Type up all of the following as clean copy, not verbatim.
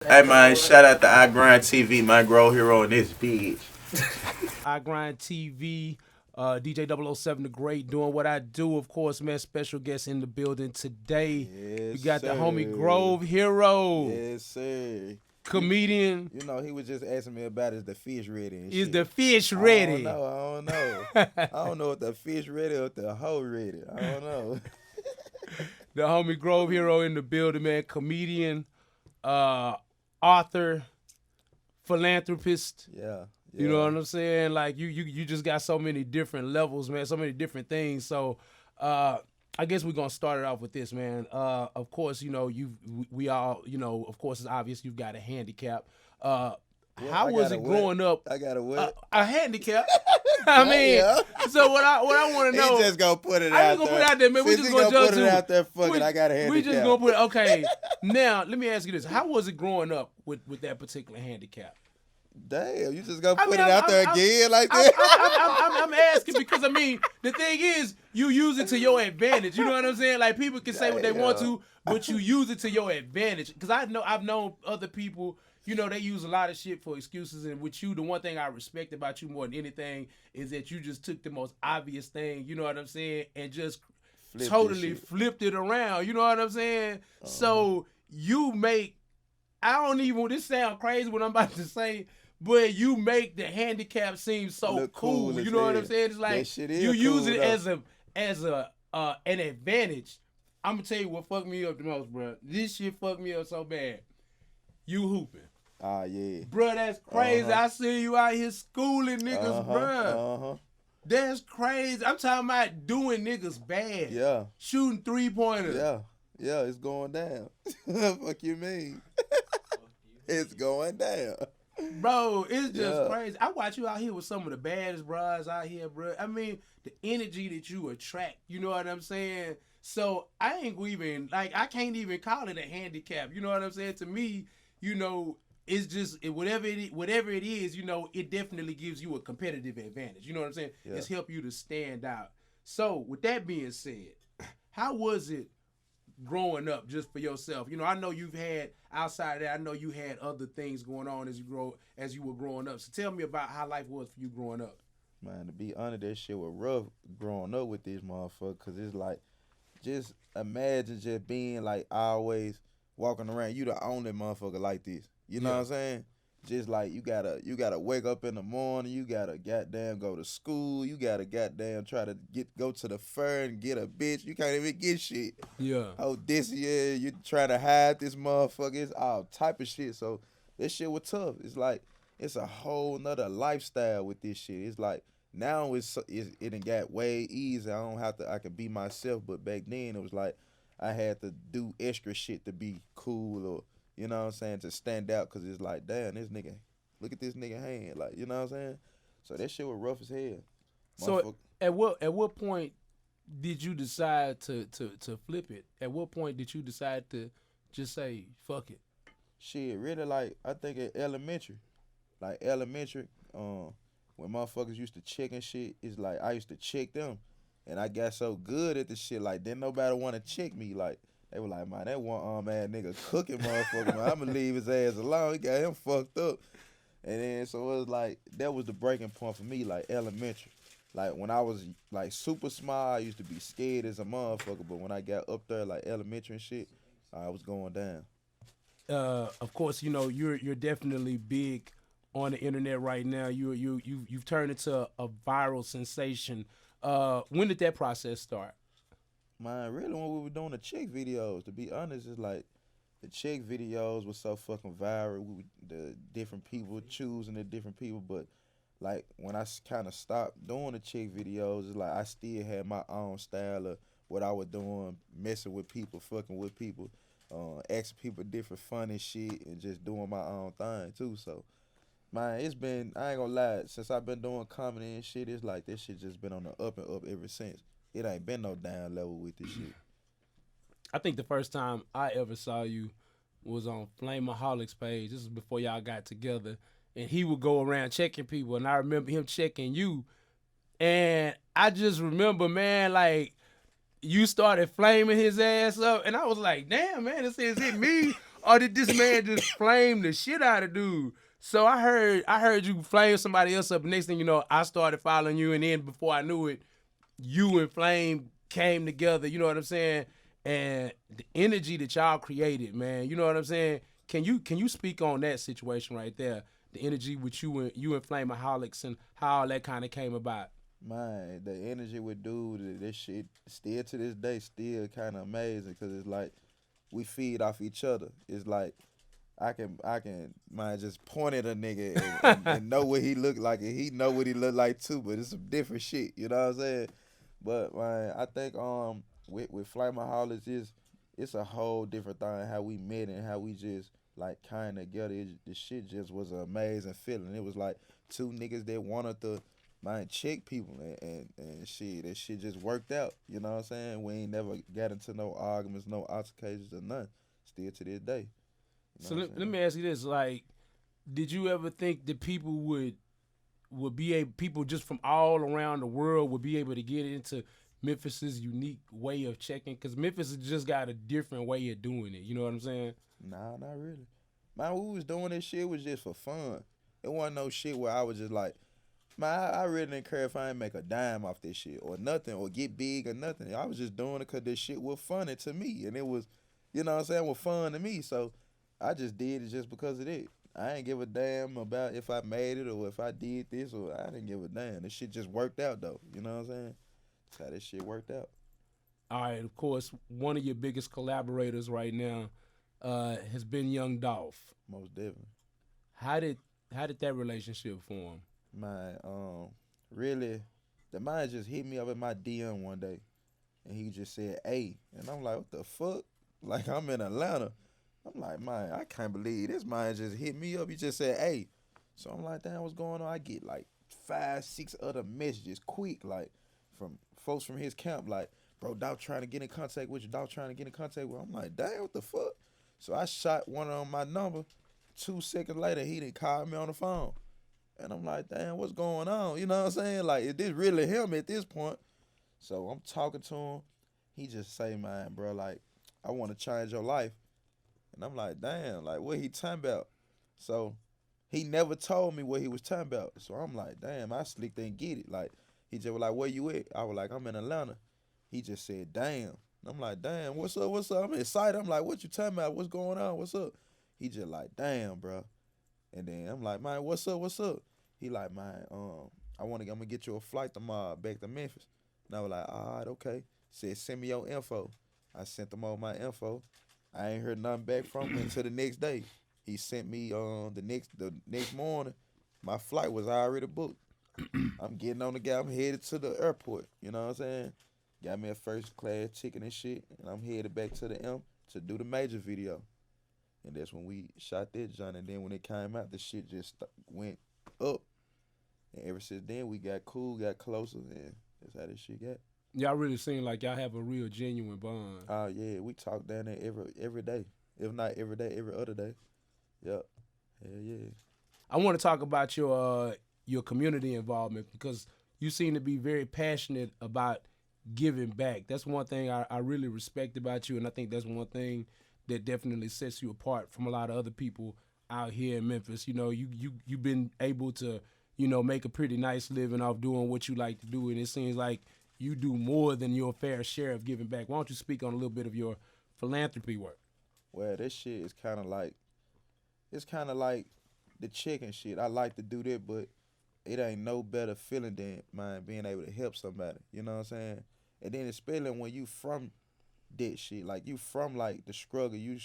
Hey man, shout out to iGrindTV, my grow hero in this bitch. iGrindTV, DJ 007 the Great, doing what I do. Of course, man, special guest in the building today. We Yes, got the homie sir. Grove Hero, Yes, sir. comedian. You know, he was just asking me about is the fish ready and Is shit. the fish I don't ready? know. I don't know. I don't know if the fish ready or if the hoe ready. I don't know. The homie Grove Hero in the building, man. Comedian, author, philanthropist. Yeah. You know what I'm saying? Like you just got so many different levels, man. So many different things. So I guess we're gonna start it off with this, man. Of course, you know we all, you know, of course it's obvious you've got a handicap. How was it growing up? I got a what? A handicap. I mean, Yeah. so what I want to know. He just gonna put it I out ain't gonna there. put it out there, man. We Since just he gonna judge put it out there. Fuck it. I got a handicap. We just gonna put it. Okay. Now let me ask you this: how was it growing up with that particular handicap? Damn, you just gonna put it out there again like that? I'm asking because I mean the thing is you use it to your advantage. You know what I'm saying? Like people can say what they want to, but you use it to your advantage. Because I've known other people. You know, they use a lot of shit for excuses, and with you, the one thing I respect about you more than anything is that you just took the most obvious thing, you know what I'm saying, and just totally flipped it around. You know what I'm saying? So you make, I don't even, this sound crazy what I'm about to say, but you make the handicap seem so Look cool. You know what I'm saying? It's like you use it as an advantage. I'm gonna tell you what fucked me up the most, bro. This shit fucked me up so bad. You hooping. Ah, yeah. Bruh, that's crazy. I see you out here schooling niggas, bruh. That's crazy. I'm talking about doing niggas bad. Yeah. Shooting 3-pointers. Yeah. Yeah, it's going down. Fuck you mean? It's going down. Bro, it's just crazy. I watch you out here with some of the baddest bras out here, bro. I mean, the energy that you attract, you know what I'm saying? So I ain't even, like, I can't even call it a handicap. You know what I'm saying? To me, you know, it's just whatever it is, you know, it definitely gives you a competitive advantage. You know what I'm saying? Yeah. It's help you to stand out. So with that being said, how was it growing up just for yourself? You know, I know you've had outside of that, I know you had other things going on as you were growing up. So tell me about how life was for you growing up. Man, to be honest, that shit was rough growing up with this motherfucker, because it's like, just imagine just being like always walking around, you the only motherfucker like this. You know what I'm saying? Just like you gotta wake up in the morning, you gotta goddamn go to school, you gotta goddamn try to go to the fair and get a bitch. You can't even get shit. Yeah. Oh, this year you trying to hide this motherfucker. It's all type of shit. So this shit was tough. It's like it's a whole nother lifestyle with this shit. It's like now it done got way easier. I don't have to. I can be myself. But back then it was like I had to do extra shit to be cool, or you know what I'm saying, to stand out. Cause it's like, damn, this nigga, look at this nigga hand, like, you know what I'm saying. So that shit was rough as hell. So at what point did you decide to flip it? At what point did you decide to just say fuck it? Shit, really, like I think at elementary, when motherfuckers used to check and shit, it's like I used to check them, and I got so good at the shit, like didn't nobody want to check me. Like they were like, man, that one arm ass nigga cooking motherfucker, man, I'ma leave his ass alone. He got him fucked up. And then so it was like that was the breaking point for me, like elementary. Like when I was like super small, I used to be scared as a motherfucker, but when I got up there like elementary and shit, I was going down. Of course, you know you're definitely big on the internet right now. You've turned into a viral sensation. When did that process start? Man, really when we were doing the chick videos, to be honest, it's like the chick videos were so fucking viral. The different people choosing the different people, but like when I kind of stopped doing the chick videos, it's like I still had my own style of what I was doing, messing with people, fucking with people, asking people different funny shit, and just doing my own thing too. So, man, it's been, I ain't gonna lie, since I've been doing comedy and shit, it's like this shit just been on the up and up ever since. It ain't been no down level with this shit. I think the first time I ever saw you was on Flameaholics page. This is before y'all got together, and he would go around checking people, and I remember him checking you, and I just remember, man, like you started flaming his ass up, and I was like, damn, man, is it me or did this man just flame the shit out of dude? So I heard you flame somebody else up. Next thing you know, I started following you, and then before I knew it, you and Flame came together. You know what I'm saying? And the energy that y'all created, man. You know what I'm saying? Can you speak on that situation right there? The energy with you and Flameaholics and how all that kind of came about. Man, the energy with dude, this shit still to this day still kind of amazing because it's like we feed off each other. It's like I can man just point at a nigga and know what he look like and he know what he look like too. But it's some different shit. You know what I'm saying? But man, I think with Flameaholics it's a whole different thing how we met and how we just like kind of together. The shit just was an amazing feeling. It was like two niggas that wanted to man check people and shit. That shit just worked out. You know what I'm saying? We ain't never got into no arguments, no altercations or nothing. Still to this day. You So know let me ask you this: like, did you ever think that people would be able, people just from all around the world would be able to get into Memphis's unique way of checking? Because Memphis has just got a different way of doing it. You know what I'm saying? Nah, not really. Man, we was doing this shit was just for fun. It wasn't no shit where I was just like, man, I really didn't care if I ain't make a dime off this shit or nothing or get big or nothing. I was just doing it because this shit was funny to me. And it was, you know what I'm saying, was fun to me. So I just did it just because of it. I ain't give a damn about if I made it or if I did this or I didn't give a damn. This shit just worked out though. You know what I'm saying? That's how this shit worked out. All right. Of course, one of your biggest collaborators right now has been Young Dolph. Most definitely. How did that relationship form? Man, really, the man just hit me up in my DM one day, and he just said, "Hey," and I'm like, "What the fuck?" Like I'm in Atlanta. I'm like, man, I can't believe this man just hit me up. He just said, "Hey," so I'm like, "Damn, what's going on?" I get like 5, 6 other messages quick, like from folks from his camp, like, "Bro, Dolph trying to get in contact with you. Dolph trying to get in contact with." I'm like, "Damn, what the fuck?" So I shot one on my number. 2 seconds later, he didn't call me on the phone. And I'm like, damn, what's going on? You know what I'm saying? Like, is this really him at this point? So I'm talking to him. He just say, man, bro, like, I want to change your life. And I'm like, damn, like, what he talking about? So he never told me what he was talking about. So I'm like, damn, I slick didn't get it. Like, he just was like, where you at? I was like, I'm in Atlanta. He just said, damn. I'm like, damn, what's up, what's up? I'm excited. I'm like, what you talking about? What's going on? What's up? He just like, damn, bro. And then I'm like, man, what's up, what's up? He like, man, I'm gonna get you a flight tomorrow back to Memphis. And I was like, all right, okay. Said, send me your info. I sent him all my info. I ain't heard nothing back from him until the next day. He sent me the next morning. My flight was already booked. I'm getting on the guy. I'm headed to the airport. You know what I'm saying? Got me a first class ticket and shit. And I'm headed back to the M to do the major video. And that's when we shot that joint. And then when it came out, the shit just went up. And ever since then, we got cool, got closer, and that's how this shit got. Y'all really seem like y'all have a real genuine bond. Oh yeah, we talk down there every day. If not every day, every other day. Yep. Hell yeah. I want to talk about your community involvement because you seem to be very passionate about giving back. That's one thing I really respect about you, and I think that's one thing that definitely sets you apart from a lot of other people out here in Memphis. You know, you've been able to, you know, make a pretty nice living off doing what you like to do, and it seems like you do more than your fair share of giving back. Why don't you speak on a little bit of your philanthropy work? Well, this shit is kind of like, it's kind of like the chicken shit. I like to do that, but it ain't no better feeling than mine being able to help somebody. You know what I'm saying? And then especially when you from that shit, like you from like the struggle, you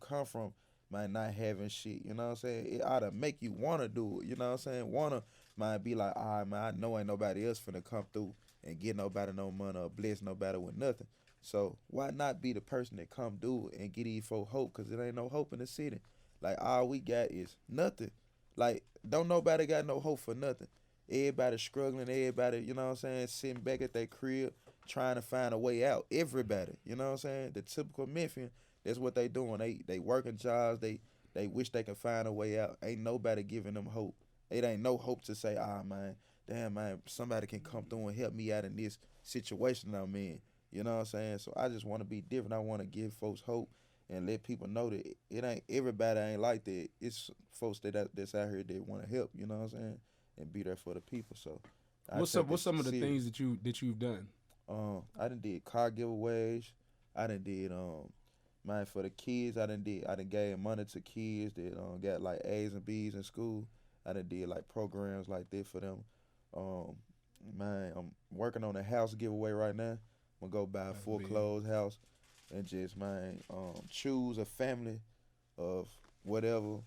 come from man not having shit. You know what I'm saying? It ought to make you wanna do it. You know what I'm saying? Wanna man be like, all right, man, I know ain't nobody else finna come through and get nobody no money or bless nobody with nothing. So why not be the person that come do it and get these folk hope? Cause it ain't no hope in the city. Like all we got is nothing. Like don't nobody got no hope for nothing. Everybody struggling, everybody, you know what I'm saying, sitting back at their crib trying to find a way out. Everybody, you know what I'm saying? The typical Memphian, that's what they doing. They working jobs, they wish they could find a way out. Ain't nobody giving them hope. It ain't no hope to say, ah man, damn man, somebody can come through and help me out in this situation I'm in. You know what I'm saying? So I just want to be different. I want to give folks hope and let people know that it ain't everybody ain't like that. It's folks that's out here that want to help. You know what I'm saying? And be there for the people. So What's some of the things that you've done? I done did car giveaways. I done did man for the kids. I done gave money to kids that got like A's and B's in school. I done did like programs like that for them. Um, man, I'm working on a house giveaway right now. I'm gonna go buy a foreclosed house and just choose a family of whatever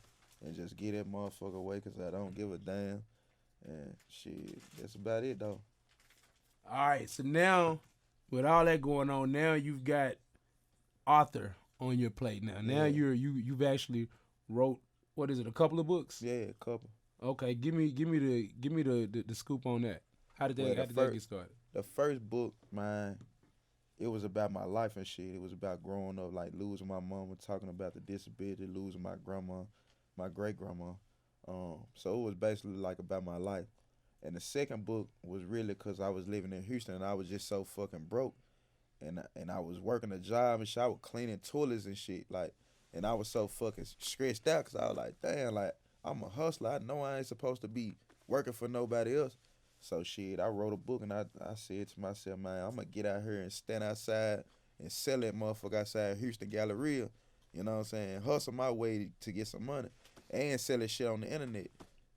and just get that motherfucker away because I don't give a damn. And shit, that's about it though. All right, so now with all that going on, now you've got author on your plate. Now you've actually wrote, what is it, a couple of books? Yeah, a couple. Okay, give me the scoop on that. How did that get started? The first book, man, it was about my life and shit. It was about growing up, like losing my mama, talking about the disability, losing my grandma, my great grandma. So it was basically like about my life. And the second book was really because I was living in Houston and I was just so fucking broke. And I was working a job and shit. I was cleaning toilets and shit. Like, and I was so fucking stressed out because I was like, damn, like, I'm a hustler. I know I ain't supposed to be working for nobody else. So shit, I wrote a book and I said to myself, man, I'm gonna get out here and stand outside and sell that motherfucker outside Houston Galleria. You know what I'm saying? Hustle my way to get some money and sell that shit on the internet.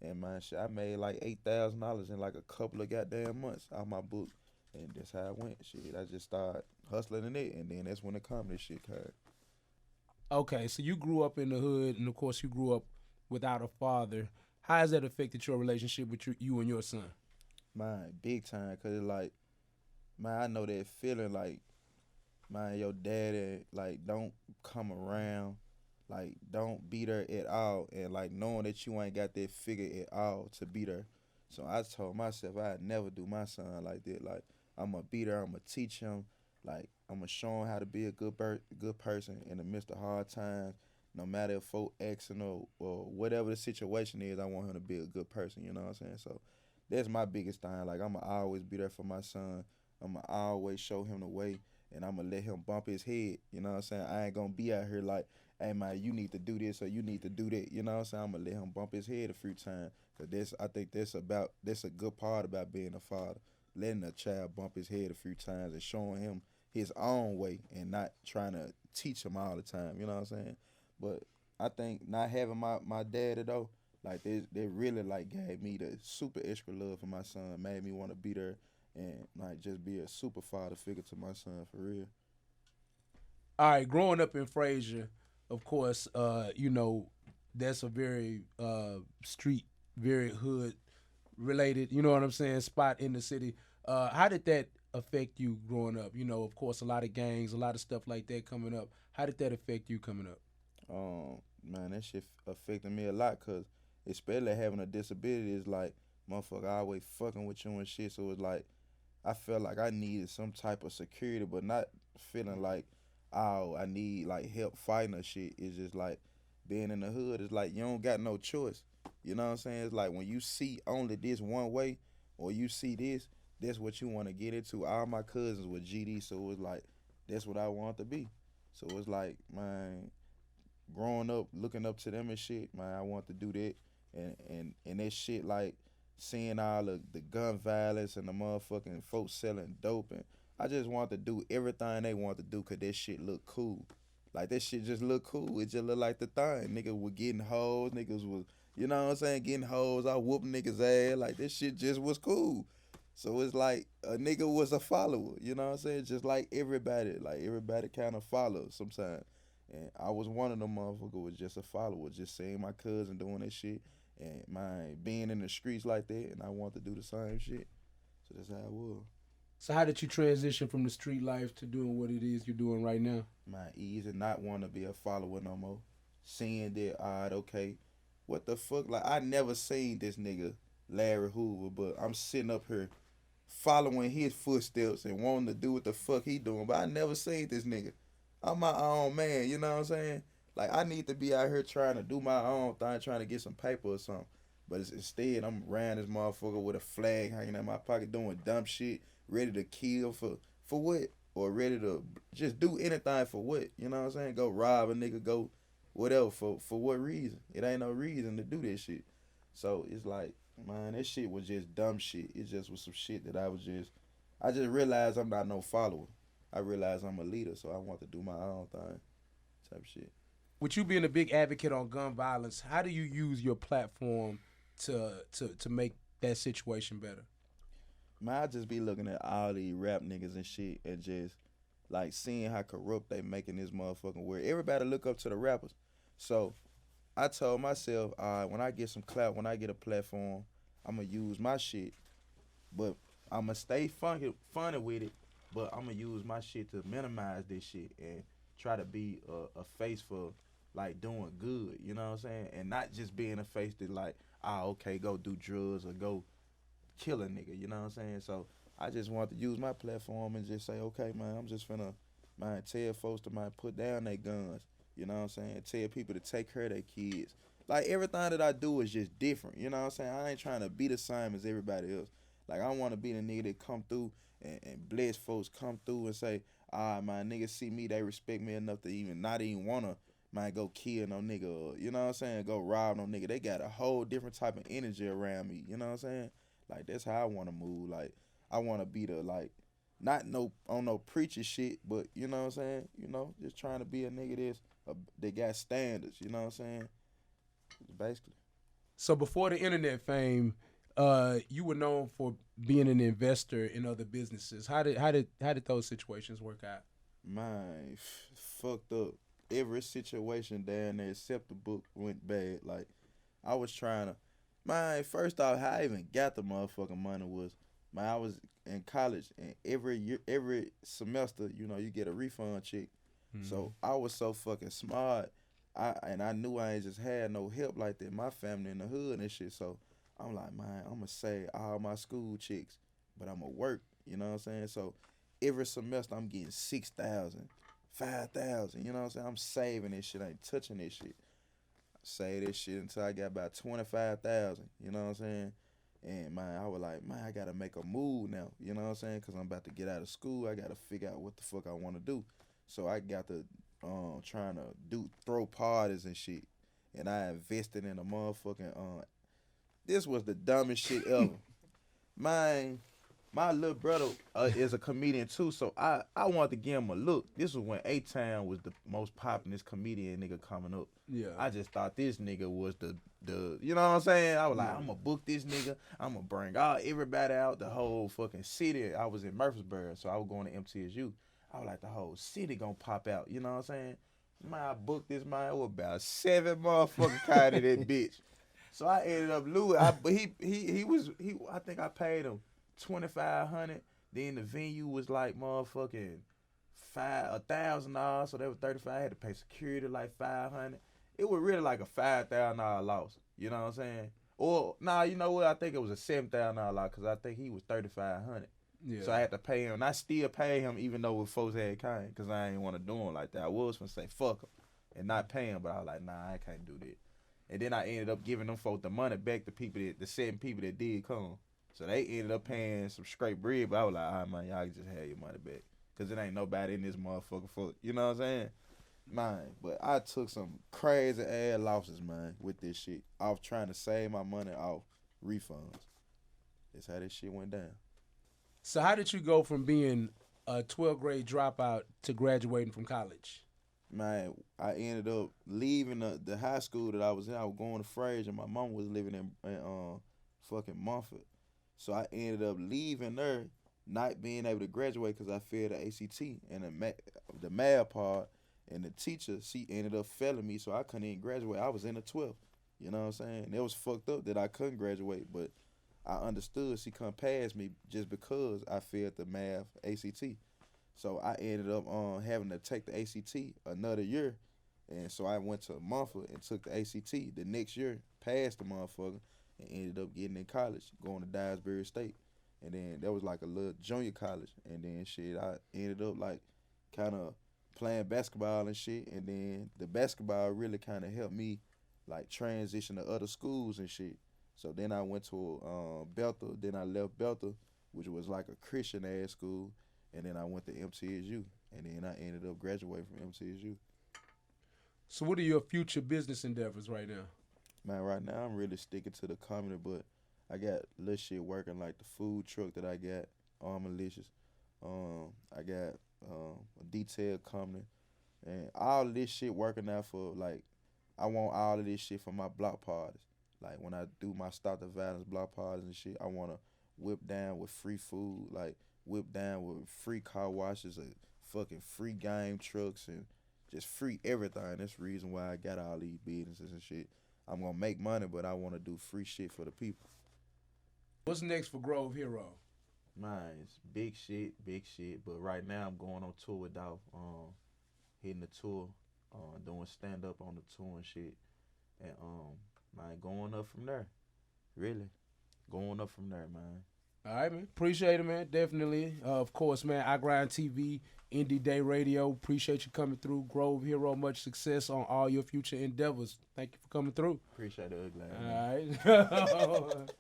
And man, shit, I made like $8,000 in like a couple of goddamn months out my book. And that's how it went. Shit, I just started hustling in it, and then that's when the comedy shit came. Okay, so you grew up in the hood, and of course you grew up without a father. How has that affected your relationship with you and your son? Man, big time, cause it's like, man, I know that feeling like, man, your daddy like don't come around, like don't be there at all, and like knowing that you ain't got that figure at all to be there. So I told myself I'd never do my son like that. Like I'm gonna be there, I'm gonna teach him, like I'm gonna show him how to be a good person in the midst of hard times. No matter if folk asking or whatever the situation is, I want him to be a good person. You know what I'm saying? So that's my biggest thing. Like I'm gonna always be there for my son. I'm gonna always show him the way, and I'm gonna let him bump his head. You know what I'm saying? I ain't gonna be out here like, hey man, you need to do this or you need to do that. You know what I'm saying? I'm gonna let him bump his head a few times. Cause I think that's a good part about being a father, letting a child bump his head a few times and showing him his own way and not trying to teach him all the time. You know what I'm saying? But I think not having my daddy though, like they really like gave me the super extra love for my son, made me want to be there and like just be a super father figure to my son for real. All right, growing up in Frazier, of course, that's a very street, very hood related, you know what I'm saying, spot in the city. How did that affect you growing up? You know, of course, a lot of gangs, a lot of stuff like that coming up. How did that affect you coming up? Man, that shit affected me a lot, cause especially having a disability is like motherfucker always fucking with you and shit. So it's like I felt like I needed some type of security, but not feeling like, oh, I need like help fighting or shit. It's just like being in the hood. It's like you don't got no choice. You know what I'm saying? It's like when you see only this one way, or you see this, that's what you want to get into. All my cousins were GD, so it was like that's what I want to be. So it's like, man, growing up, looking up to them and shit, man, I want to do that. And that shit, like seeing all the gun violence and the motherfucking folks selling dope, and I just want to do everything they want to do because that shit look cool. Like that shit just look cool. It just look like the thing. Niggas were getting hoes. Niggas was, you know what I'm saying, getting hoes. I whooping niggas ass. Like this shit just was cool. So it's like a nigga was a follower. You know what I'm saying? Just like everybody. Like everybody kind of follows sometimes. And I was one of them motherfuckers was just a follower. Just seeing my cousin doing that shit. And my being in the streets like that. And I want to do the same shit. So that's how it was. So how did you transition from the street life to doing what it is you're doing right now? My ease and not want to be a follower no more. Seeing that, alright, okay, what the fuck? Like, I never seen this nigga, Larry Hoover, but I'm sitting up here following his footsteps and wanting to do what the fuck he doing, but I never seen this nigga. I'm my own man, you know what I'm saying? Like, I need to be out here trying to do my own thing, trying to get some paper or something. But instead, I'm around this motherfucker with a flag hanging out my pocket doing dumb shit, ready to kill for what? or ready to just do anything for what? You know what I'm saying? Go rob a nigga, go whatever for what reason? It ain't no reason to do this shit. So it's like, man, that shit was just dumb shit. It just was some shit that I just realized I'm not no follower. I realized I'm a leader, so I want to do my own thing, type shit. With you being a big advocate on gun violence, how do you use your platform to make that situation better? Man, I just be looking at all these rap niggas and shit and just like seeing how corrupt they making this motherfucking world. Everybody look up to the rappers. So I told myself, all right, when I get some clout, when I get a platform, I'm gonna use my shit, but I'm gonna stay funny with it, but I'm gonna use my shit to minimize this shit and try to be a face for like doing good, you know what I'm saying? And not just being a face that like, okay, go do drugs or go kill a nigga, you know what I'm saying? So I just want to use my platform and just say, okay, man, I'm just finna, man, tell folks to, man, put down their guns, you know what I'm saying? Tell people to take care of their kids. Like, everything that I do is just different, you know what I'm saying? I ain't trying to be the same as everybody else. Like, I want to be the nigga that come through and bless folks, come through and say, my niggas see me, they respect me enough to even not even want to, man, go kill no nigga, or, you know what I'm saying, go rob no nigga. They got a whole different type of energy around me, you know what I'm saying? Like, that's how I want to move. Like, I want to be the, like, not no on no preacher shit, but, you know what I'm saying? You know, just trying to be a nigga that got standards, you know what I'm saying? Basically. So before the internet fame, you were known for being an investor in other businesses. How did those situations work out? Man, fucked up. Every situation down there except the book went bad. Like, I was trying to, man, first off, how I even got the motherfucking money was, man, I was in college and every semester, you know, you get a refund check. So I was so fucking smart. I knew I ain't just had no help like that. My family in the hood and shit. So I'm like, man, I'm gonna save all my school checks, but I'm gonna work. You know what I'm saying? So every semester I'm getting 6,000, 5,000. You know what I'm saying? I'm saving this shit. I ain't touching this shit. I saved this shit until I got about 25,000. You know what I'm saying? And man, I was like, man, I gotta make a move now. You know what I'm saying? Cause I'm about to get out of school. I gotta figure out what the fuck I want to do. So I got to trying to throw parties and shit. And I invested in a motherfucking this was the dumbest shit ever. Man, my little brother is a comedian too, so I wanted to give him a look. This was when A-Town was the most popular comedian nigga coming up. Yeah. I just thought this nigga was the you know what I'm saying? I was like, I'm gonna book this nigga. I'm gonna bring everybody out, the whole fucking city. I was in Murfreesboro, so I was going to MTSU. I was like, the whole city gonna pop out, you know what I'm saying? Man, I booked this man with about 7 motherfucking kind of that bitch. So I ended up losing. But he I think I paid him $2,500. Then the venue was like motherfucking $1,000, so that was $35. I had to pay security like $500. It was really like a $5,000 loss. You know what I'm saying? Or you know what? I think it was a $7,000 loss because I think he was $3,500. Yeah. So I had to pay him, and I still pay him even though with folks had came, because I ain't want to do him like that. I was gonna say fuck him and not pay him, but I was like, nah, I can't do that. And then I ended up giving them folks the money back to the 7 people that did come. So they ended up paying some straight bread, but I was like, all right, man, y'all can just have your money back, because it ain't nobody in this motherfucker for, you know what I'm saying? Man, but I took some crazy ass losses, man, with this shit. Off trying to save my money off refunds. That's how this shit went down. So how did you go from being a 12th grade dropout to graduating from college? Man, I ended up leaving the high school that I was in. I was going to Fraser, and my mom was living in fucking Mumford. So I ended up leaving there, not being able to graduate because I failed the ACT and the math part. And the teacher, she ended up failing me, so I couldn't even graduate. I was in the 12th. You know what I'm saying? It was fucked up that I couldn't graduate, but I understood she couldn't pass me just because I failed the math ACT. So I ended up having to take the ACT another year. And so I went to Mumford and took the ACT the next year, passed the motherfucker, and ended up getting in college, going to Dyersbury State. And then that was like a little junior college. And then shit, I ended up like kind of playing basketball and shit. And then the basketball really kind of helped me like transition to other schools and shit. So then I went to Belter. Then I left Belter, which was like a Christian ass school. and then I went to MTSU, and then I ended up graduating from MTSU. So what are your future business endeavors right now? Man, right now I'm really sticking to the comedy, but I got little shit working like the food truck that I got, all malicious. I got a detailed company, and all this shit working out for like, I want all of this shit for my block parties. Like when I do my Stop the Violence block parties and shit, I wanna whip down with free food, like whip down with free car washes, fucking free game trucks, and just free everything. That's the reason why I got all these businesses and shit. I'm gonna make money, but I wanna do free shit for the people. What's next for Grove Hero? Man, it's big shit. But right now I'm going on tour with Dolph, hitting the tour, doing stand up on the tour and shit, and man, going up from there. Really, going up from there, man. All right, man. Appreciate it, man. Definitely. Of course, man. iGrindTV, Indie Day Radio. Appreciate you coming through. Grove Hero, much success on all your future endeavors. Thank you for coming through. Appreciate it, ugly. All right.